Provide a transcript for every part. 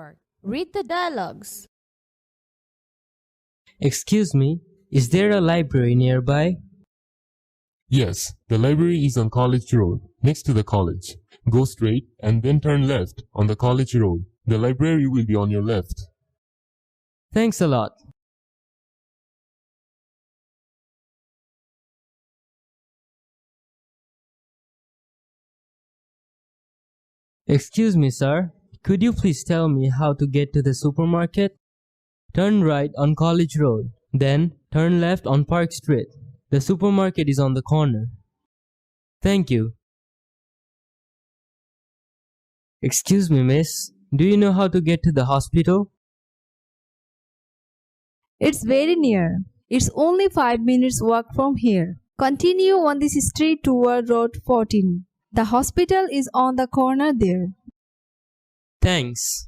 work. Read the dialogues. Excuse me, is there a library nearby? Yes, the library is on College Road, next to the college. Go straight and then turn left on the College Road. The library will be on your left. Thanks a lot. Excuse me, sir. Could you please tell me how to get to the supermarket? Turn right on College Road, then turn left on Park Street. The supermarket is on the corner. Thank you. Excuse me, miss. Do you know how to get to the hospital? It's very near. It's only 5 minutes walk from here. Continue on this street toward Road 14. The hospital is on the corner there. Thanks.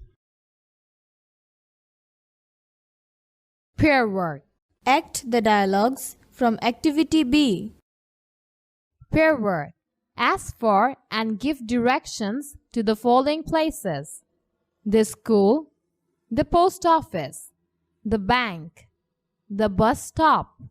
Pair work. Act the dialogues from Activity B. Pair work. Ask for and give directions to the following places: the school, the post office, the bank, the bus stop.